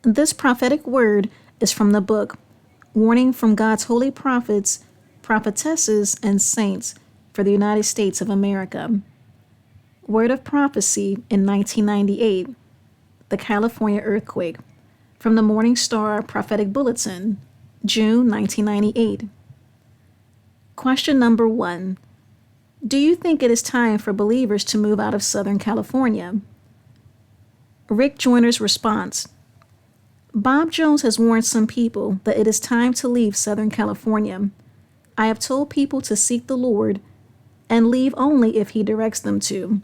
This prophetic word is from the book Warning from God's Holy Prophets, Prophetesses, and Saints for the United States of America. Word of Prophecy in 1998. The California Earthquake. From the MorningStar Prophetic Bulletin, June 1998. Question number 1. Do you think it is time for believers to move out of Southern California? Rick Joyner's response. Bob Jones has warned some people that it is time to leave Southern California. I have told people to seek the Lord and leave only if He directs them to.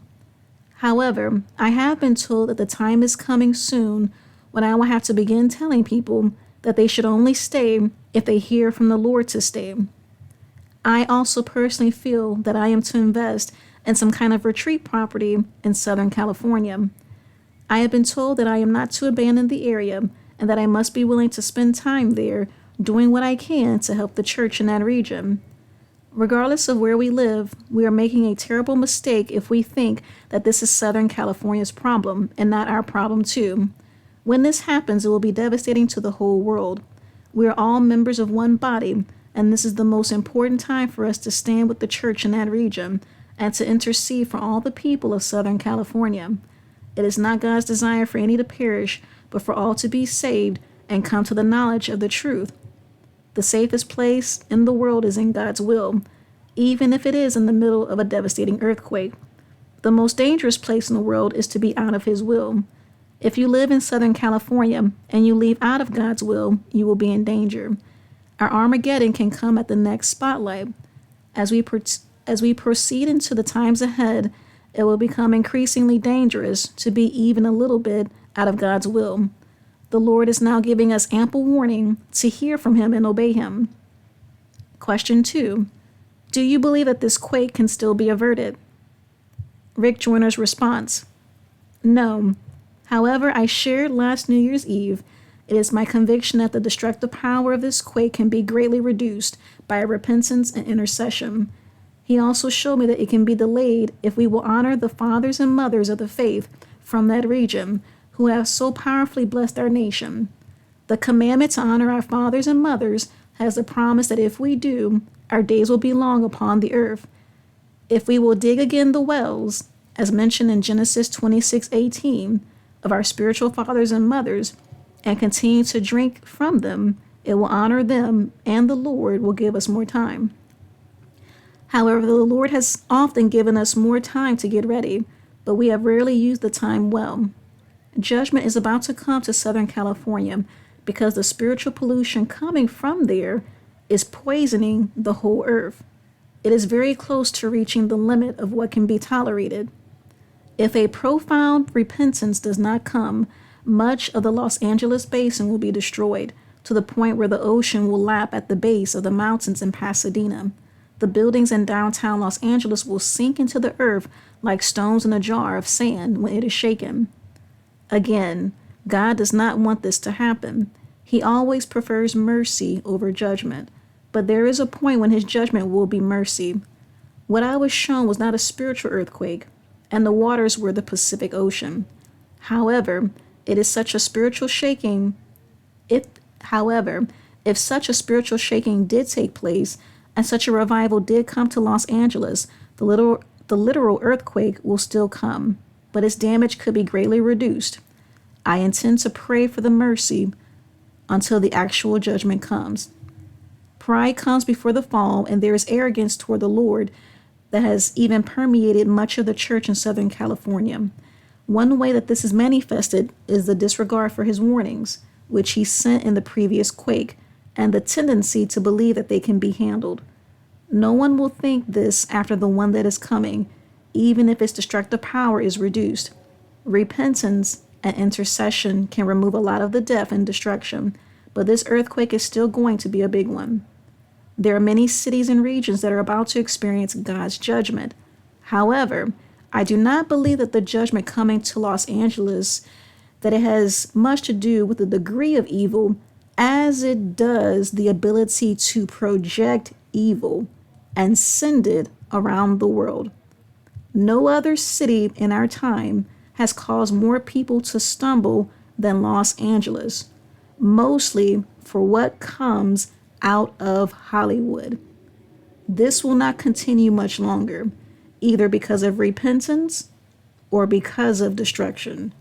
However, I have been told that the time is coming soon when I will have to begin telling people that they should only stay if they hear from the Lord to stay. I also personally feel that I am to invest in some kind of retreat property in Southern California. I have been told that I am not to abandon the area and that I must be willing to spend time there doing what I can to help the church in that region. Regardless of where we live, we are making a terrible mistake if we think that this is Southern California's problem and not our problem too. When this happens, it will be devastating to the whole world. We are all members of one body, and this is the most important time for us to stand with the church in that region and to intercede for all the people of Southern California. It is not God's desire for any to perish, but for all to be saved and come to the knowledge of the truth. The safest place in the world is in God's will, even if it is in the middle of a devastating earthquake. The most dangerous place in the world is to be out of His will. If you live in Southern California and you leave out of God's will, you will be in danger. Our Armageddon can come at the next spotlight. As we proceed into the times ahead, it will become increasingly dangerous to be even a little bit out of God's will. The Lord is now giving us ample warning to hear from Him and obey Him. Question 2. Do you believe that this quake can still be averted? Rick Joyner's response. No. However, I shared last New Year's Eve, it is my conviction that the destructive power of this quake can be greatly reduced by repentance and intercession. He also showed me that it can be delayed if we will honor the fathers and mothers of the faith from that region who have so powerfully blessed our nation. The commandment to honor our fathers and mothers has the promise that if we do, our days will be long upon the earth. If we will dig again the wells, as mentioned in Genesis 26:18, of our spiritual fathers and mothers, and continue to drink from them, it will honor them, and the Lord will give us more time. However, the Lord has often given us more time to get ready, but we have rarely used the time well. Judgment is about to come to Southern California because the spiritual pollution coming from there is poisoning the whole earth. It is very close to reaching the limit of what can be tolerated. If a profound repentance does not come, much of the Los Angeles basin will be destroyed to the point where the ocean will lap at the base of the mountains in Pasadena. The buildings in downtown Los Angeles will sink into the earth like stones in a jar of sand when it is shaken. Again, God does not want this to happen. He always prefers mercy over judgment, but there is a point when His judgment will be mercy. What I was shown was not a spiritual earthquake, and the waters were the Pacific Ocean. However, it is such a spiritual shaking. If such a spiritual shaking did take place, and such a revival did come to Los Angeles, the literal earthquake will still come, but its damage could be greatly reduced. I intend to pray for the mercy until the actual judgment comes. Pride comes before the fall, and there is arrogance toward the Lord that has even permeated much of the church in Southern California. One way that this is manifested is the disregard for His warnings, which He sent in the previous quake, and the tendency to believe that they can be handled. No one will think this after the one that is coming, even if its destructive power is reduced. Repentance and intercession can remove a lot of the death and destruction, but this earthquake is still going to be a big one. There are many cities and regions that are about to experience God's judgment. However, I do not believe that the judgment coming to Los Angeles, that it has much to do with the degree of evil as it does the ability to project evil and send it around the world. No other city in our time has caused more people to stumble than Los Angeles, mostly for what comes out of Hollywood. This will not continue much longer, either because of repentance or because of destruction.